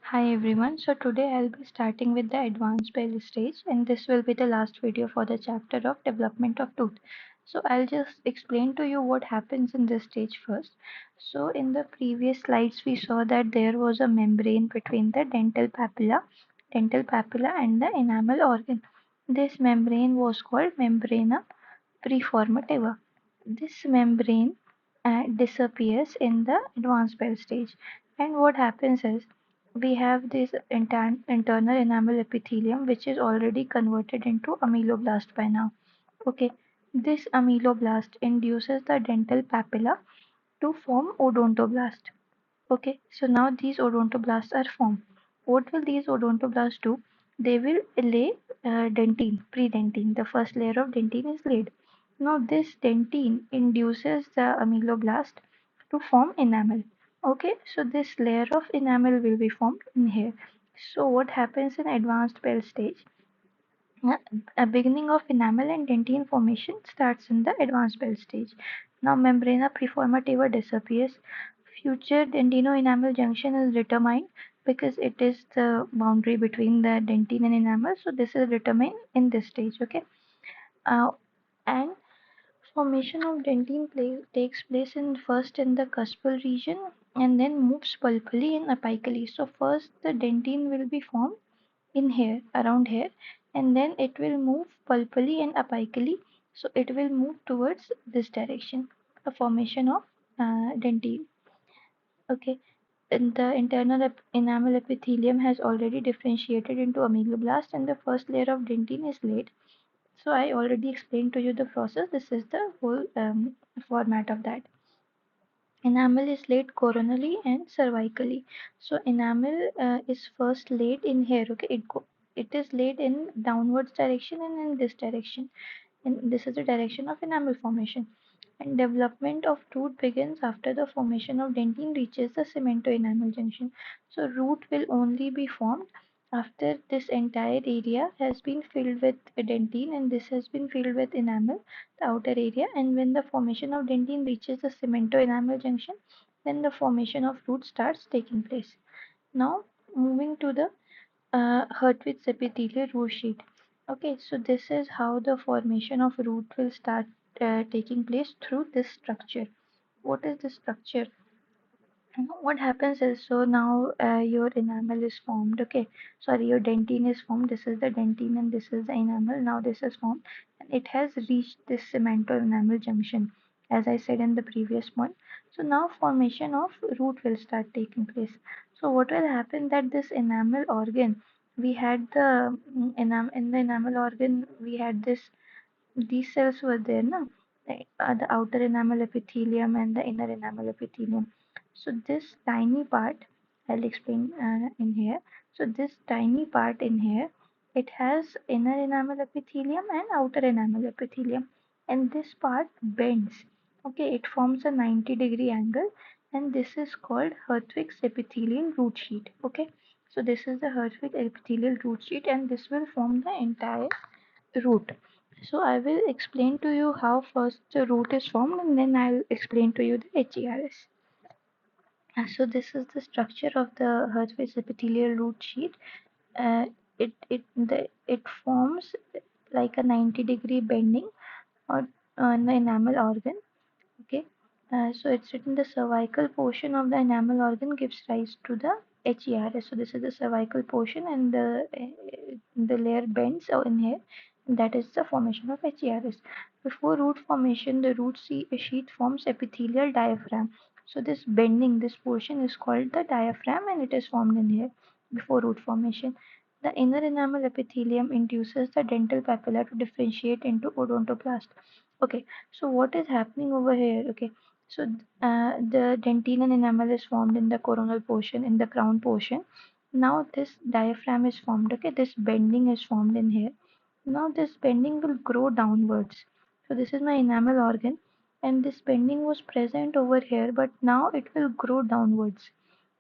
Hi everyone, so today I'll be starting with the advanced bell stage and this will be the last video for the chapter of development of tooth. So I'll just explain to you what happens in this stage first. So in the previous slides we saw that there was a membrane between the dental papilla and the enamel organ. This membrane was called membrana preformativa. This membrane disappears in the advanced bell stage and what happens is we have this internal enamel epithelium which is already converted into ameloblast by now. Okay, this ameloblast induces the dental papilla to form odontoblast. Okay, so now these odontoblasts are formed. What will these odontoblasts do? They will lay dentine, pre-dentine. The first layer of dentine is laid. Now this dentine induces the ameloblast to form enamel. Okay, so this layer of enamel will be formed in here. So what happens in advanced bell stage? Uh, A beginning of enamel and dentine formation starts in the advanced bell stage. Now membrana preformativa disappears. Future dentino-enamel junction is determined because it is the boundary between the dentine and enamel. So this is determined in this stage. Okay. Uh, and formation of dentine takes place in first in the cuspal region and then moves pulpally and apically. So first the dentine will be formed in here, around here, and then it will move pulpally and apically. So it will move towards this direction, a formation of dentine. Okay, and the internal enamel epithelium has already differentiated into ameloblast, and the first layer of dentine is laid. So I already explained to you the process. This is the whole format of that. Enamel is laid coronally and cervically. So enamel is first laid in here. Okay, it is laid in downwards direction and in this direction. And this is the direction of enamel formation. And development of root begins after the formation of dentine reaches the cemento-enamel junction. So root will only be formed after this entire area has been filled with dentine and this has been filled with enamel, the outer area. And when the formation of dentine reaches the cemento-enamel junction, then the formation of root starts taking place. Now moving to the Hertwig's epithelial root sheet. Okay, so this is how the formation of root will start taking place through this structure. What is this structure? What happens is, so now your enamel is formed. Okay, sorry, your dentine is formed. This is the dentine and this is the enamel. Now this is formed and it has reached this cemento enamel junction, as I said in the previous point. So now formation of root will start taking place. So what will happen that this enamel organ, we had the in the enamel organ we had this, these cells were there, no? The outer enamel epithelium and the inner enamel epithelium. So this tiny part, I'll explain in here. So this tiny part in here, it has inner enamel epithelium and outer enamel epithelium, and this part bends. Okay, it forms a 90-degree angle, and this is called Hertwig's epithelial root sheet. Okay, so this is the Hertwig epithelial root sheet, and this will form the entire root. So I will explain to you how first the root is formed and then I'll explain to you the HERS. So this is the structure of the Hertwig's epithelial root sheet. Uh, it forms like a 90-degree bending or in the enamel organ. Okay, so it's written the cervical portion of the enamel organ gives rise to the HERS. So this is the cervical portion and the layer bends in here. That is the formation of HERS. Before root formation, the sheath forms epithelial diaphragm. So this bending, this portion is called the diaphragm and it is formed in here before root formation. The inner enamel epithelium induces the dental papilla to differentiate into odontoblast. Okay, so what is happening over here? Okay, so the dentine and enamel is formed in the coronal portion, in the crown portion. Now this diaphragm is formed. Okay, this bending is formed in here. Now this bending will grow downwards. So this is my enamel organ, and this bending was present over here, but now it will grow downwards.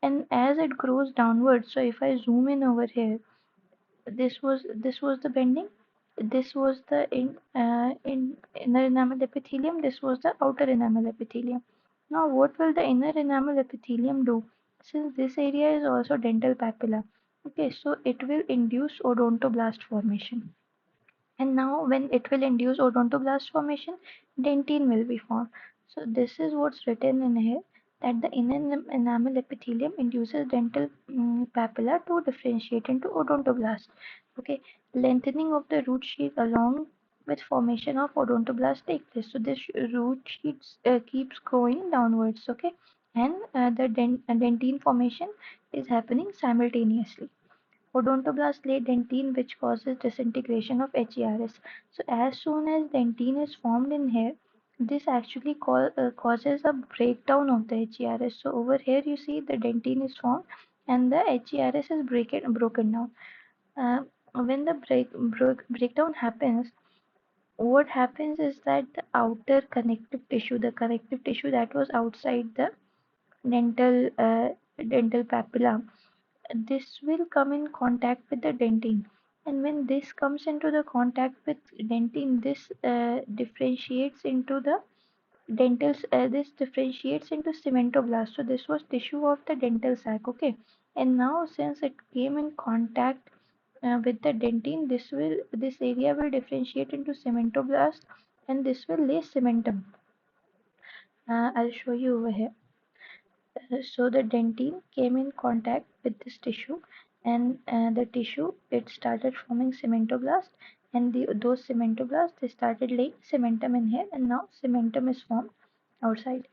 And as it grows downwards, so if I zoom in over here, this was the bending, this was the in inner enamel epithelium, this was the outer enamel epithelium. Now what will the inner enamel epithelium do? Since this area is also dental papilla, okay, so it will induce odontoblast formation. And now when it will induce odontoblast formation, dentine will be formed. So this is what's written in here, that the inner enamel epithelium induces dental papilla to differentiate into odontoblast. Okay, lengthening of the root sheath along with formation of odontoblast take place. So this root sheet keeps going downwards. Okay, and the dentine formation is happening simultaneously. Odontoblast lay dentine, which causes disintegration of HERS. So as soon as dentine is formed in here, this actually causes a breakdown of the HERS. So over here you see the dentine is formed and the HERS is broken down. When the breakdown happens, what happens is that the outer connective tissue, the connective tissue that was outside the dental dental papilla, this will come in contact with the dentine, and when this comes into the contact with dentine, this differentiates into cementoblast. So this was tissue of the dental sac, okay, and now since it came in contact with the dentine, this area will differentiate into cementoblast, and this will lay cementum. I'll show you over here. So the dentine came in contact with this tissue, and the tissue, it started forming cementoblast, and those cementoblasts, they started laying cementum in here, and now cementum is formed outside.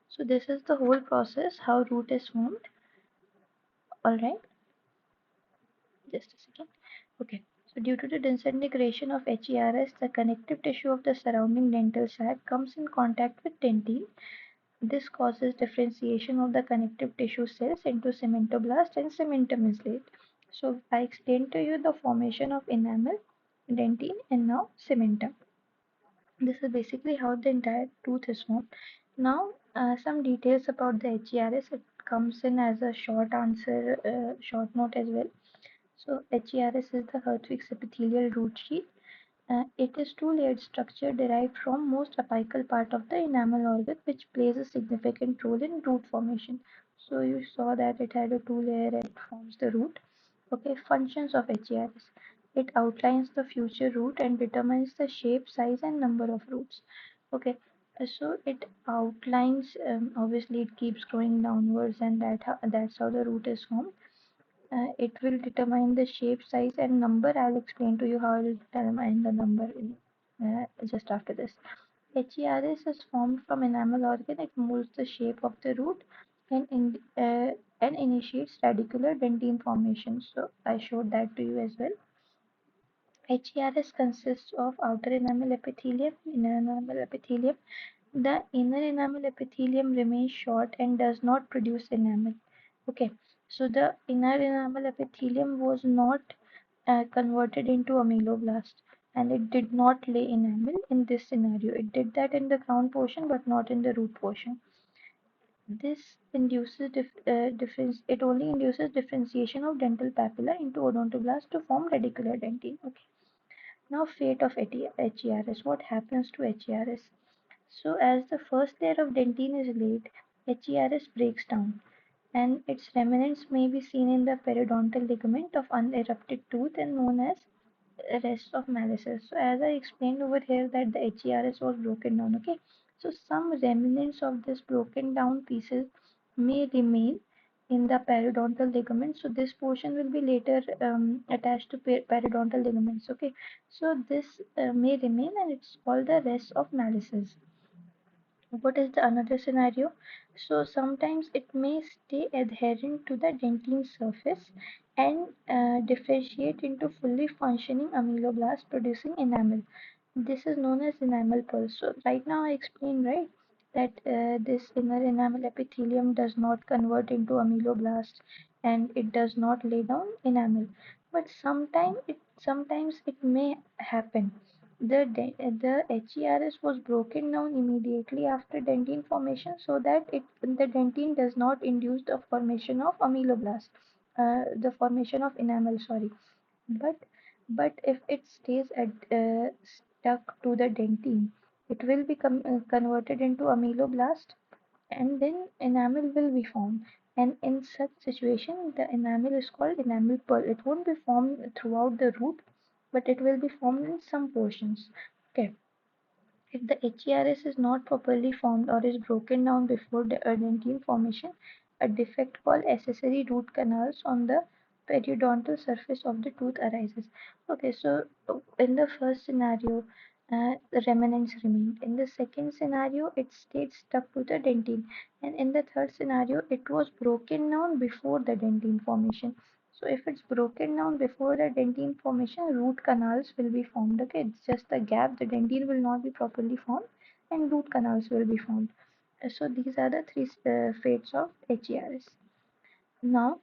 So this is the whole process how root is formed. All right, just a second. Okay. So due to the disintegration of HERS, the connective tissue of the surrounding dental sac comes in contact with dentine. This causes differentiation of the connective tissue cells into cementoblast, and cementum is laid. So I explained to you the formation of enamel, dentine, and now cementum. This is basically how the entire tooth is formed. Now, some details about the HERS. It comes in as a short answer, short note as well. So HERS is the Hertwig's epithelial root sheath. It is two-layered structure derived from most apical part of the enamel organ, which plays a significant role in root formation. So you saw that it had a two-layer, it forms the root. Okay, functions of HERS. It outlines the future root and determines the shape, size, and number of roots. Okay, so it outlines. Obviously, it keeps growing downwards, and that's how the root is formed. It will determine the shape, size, and number. I'll explain to you how it will determine the number in just after this. HERS is formed from enamel organ. It molds the shape of the root and initiates radicular dentine formation. So I showed that to you as well. HERS consists of outer enamel epithelium, inner enamel epithelium. The inner enamel epithelium remains short and does not produce enamel. Okay, so the inner enamel epithelium was not converted into ameloblast, and it did not lay enamel in this scenario. It did that in the crown portion but not in the root portion. This induces difference. It only induces differentiation of dental papilla into odontoblast to form radicular dentine. Okay. Now fate of HERS. What happens to HERS? So as the first layer of dentine is laid, HERS breaks down, and its remnants may be seen in the periodontal ligament of unerupted tooth and known as rest of malices. So as I explained over here that the HERS was broken down, okay. So some remnants of this broken down pieces may remain in the periodontal ligament. So this portion will be later attached to periodontal ligaments, okay. So this may remain, and it's called the rest of malices. What is the another scenario? So sometimes it may stay adherent to the dentine surface and differentiate into fully functioning ameloblast producing enamel. This is known as enamel pulse. So right now I explained, right, that this inner enamel epithelium does not convert into ameloblast and it does not lay down enamel. But sometimes it may happen. The HERS was broken down immediately after dentine formation so that the dentine does not induce the formation of ameloblast, the formation of enamel, sorry. But if it stays stuck to the dentine, it will become converted into ameloblast, and then enamel will be formed. And in such situation, the enamel is called enamel pearl. It won't be formed throughout the root, but it will be formed in some portions. Okay. If the HERS is not properly formed or is broken down before the dentine formation, a defect called accessory root canals on the periodontal surface of the tooth arises. Okay, so in the first scenario, the remnants remained. In the second scenario, it stayed stuck to the dentine. And in the third scenario, it was broken down before the dentine formation. So if it's broken down before the dentine formation, root canals will be formed. Okay, it's just a gap. The dentine will not be properly formed, and root canals will be formed. So these are the three fates of HERS. Now,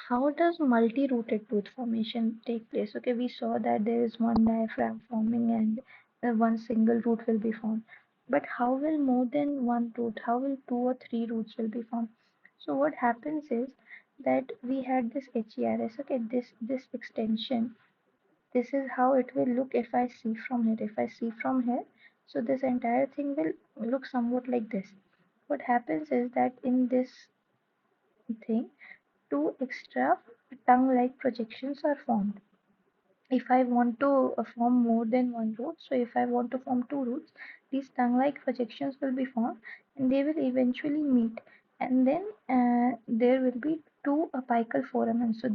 how does multi-rooted tooth formation take place? Okay, we saw that there is one diaphragm forming and one single root will be formed. But how will more than one root? How will two or three roots will be formed? So what happens is that we had this HERS. Okay, this extension. This is how it will look if I see from here. If I see from here, so this entire thing will look somewhat like this. What happens is that in this thing, two extra tongue-like projections are formed. If I want to form more than one root, so if I want to form two roots, these tongue-like projections will be formed and they will eventually meet. And then there will be two apical foramen. So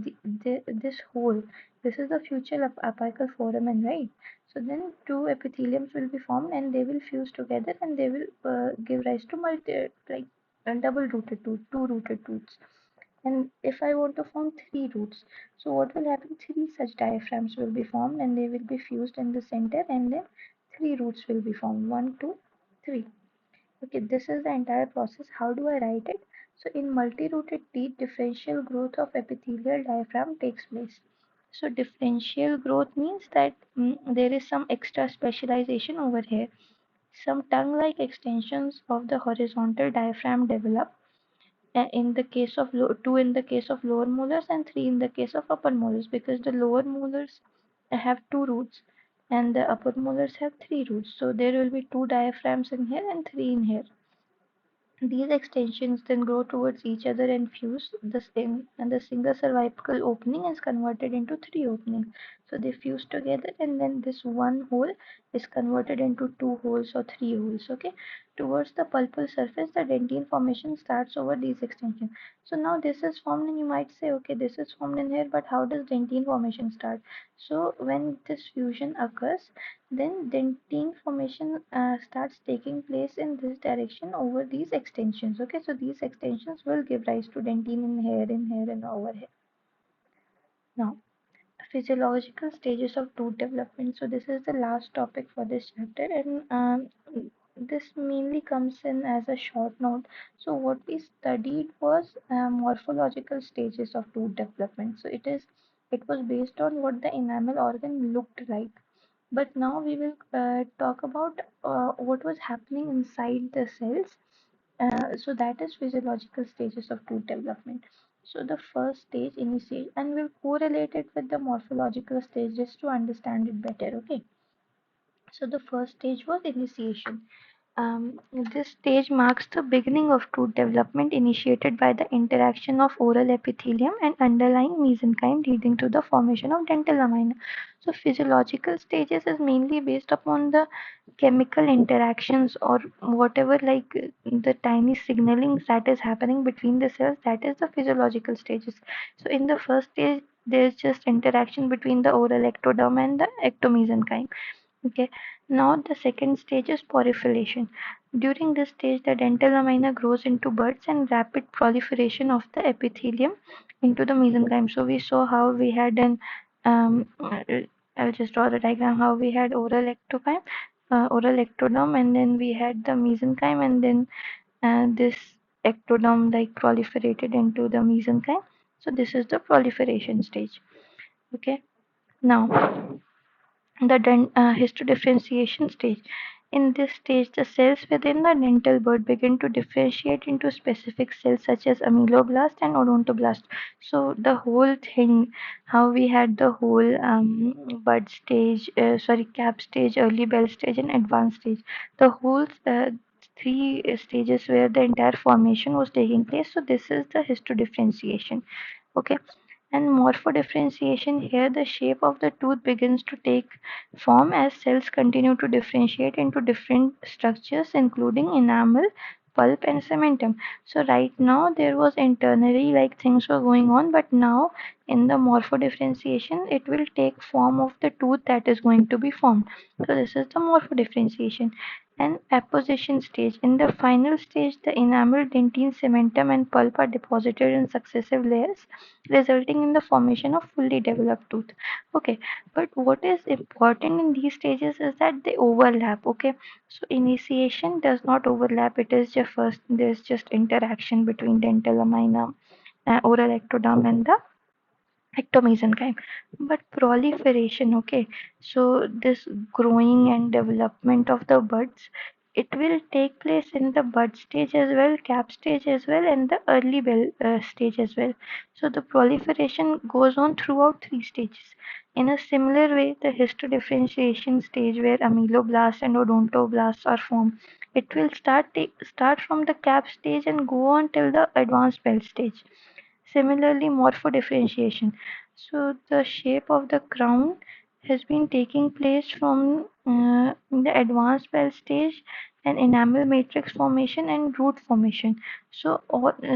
this whole, this is the future of apical foramen, right? So then two epitheliums will be formed and they will fuse together and they will give rise to like double rooted tooth, two rooted tooths. And if I want to form three roots, so what will happen? Three such diaphragms will be formed and they will be fused in the center, and then three roots will be formed. One, two, three. Okay, this is the entire process. How do I write it? So in multi-rooted teeth, differential growth of epithelial diaphragm takes place. So differential growth means that there is some extra specialization over here. Some tongue-like extensions of the horizontal diaphragm develop in the case of two in the case of lower molars and three in the case of upper molars, because the lower molars have two roots and the upper molars have three roots, so there will be two diaphragms in here and three in here. These extensions then grow towards each other and fuse the same, and the single cervical opening is converted into three openings. So they fuse together, and then this one hole is converted into two holes or three holes. Okay, towards the pulpal surface, the dentine formation starts over these extensions. So now this is formed, and you might say, okay, this is formed in here, but how does dentine formation start? So when this fusion occurs, then dentine formation starts taking place in this direction over these extensions. Okay, so these extensions will give rise to dentine in here, and over here. Now, physiological stages of tooth development. So this is the last topic for this chapter, and this mainly comes in as a short note. So what we studied was morphological stages of tooth development. So it was based on what the enamel organ looked like. But now we will talk about what was happening inside the cells. So that is physiological stages of tooth development. So the first stage initiate, and we'll correlate it with the morphological stage just to understand it better. Okay. So the first stage was initiation. This stage marks the beginning of tooth development initiated by the interaction of oral epithelium and underlying mesenchyme leading to the formation of dental lamina. So physiological stages is mainly based upon the chemical interactions or whatever, like the tiny signalings that is happening between the cells, that is the physiological stages. So in the first stage there is just interaction between the oral ectoderm and the ectomesenchyme. Okay, now the second stage is proliferation. During this stage, the dental lamina grows into buds and rapid proliferation of the epithelium into the mesenchyme. So we saw how we had an I'll just draw the diagram, how we had oral ectoderm, and then we had the mesenchyme, and then this ectoderm like proliferated into the mesenchyme. So this is the proliferation stage. Okay, now the histodifferentiation stage. In this stage, the cells within the dental bud begin to differentiate into specific cells such as ameloblast and odontoblast. So the whole thing, how we had the whole bud stage, sorry, cap stage, early bell stage, and advanced stage. The whole three stages where the entire formation was taking place. So this is the histodifferentiation. Okay, and morphodifferentiation, here the shape of the tooth begins to take form as cells continue to differentiate into different structures, including enamel, pulp, and cementum. So right now there was internally like things were going on, but now in the morphodifferentiation it will take form of the tooth that is going to be formed. So this is the morphodifferentiation. And apposition stage. In the final stage, the enamel, dentine, cementum, and pulp are deposited in successive layers, resulting in the formation of fully developed tooth. Okay, but what is important in these stages is that they overlap. Okay, so initiation does not overlap. It is just first there's just interaction between dental amina, oral ectoderm, and the ectomesenchyme. But proliferation, okay, so this growing and development of the buds, it will take place in the bud stage as well, cap stage as well, and the early bell stage as well. So the proliferation goes on throughout three stages. In a similar way, the histodifferentiation stage where ameloblasts and odontoblasts are formed, it will start from the cap stage and go on till the advanced bell stage. Similarly, morphodifferentiation. So the shape of the crown has been taking place from the advanced bell stage and enamel matrix formation and root formation. So,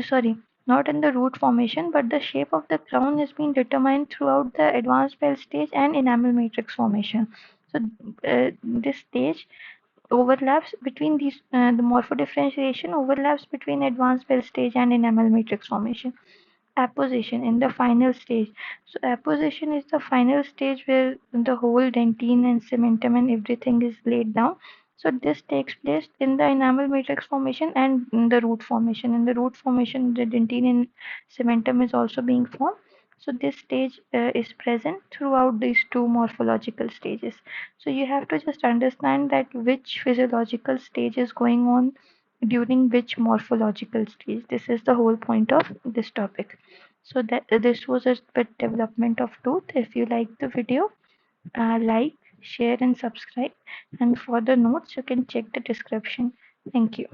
sorry, not in the root formation, but the shape of the crown has been determined throughout the advanced bell stage and enamel matrix formation. So, this stage overlaps between these, the morphodifferentiation overlaps between advanced bell stage and enamel matrix formation. Apposition in the final stage. So apposition is the final stage where the whole dentine and cementum and everything is laid down. So this takes place in the enamel matrix formation and in the root formation. In the root formation, the dentine and cementum is also being formed. So this stage is present throughout these two morphological stages. So you have to just understand that which physiological stage is going on during which morphological stage. This is the whole point of this topic. So that this was a bit development of tooth. If you like the video, like, share, and subscribe. And for the notes, you can check the description. Thank you.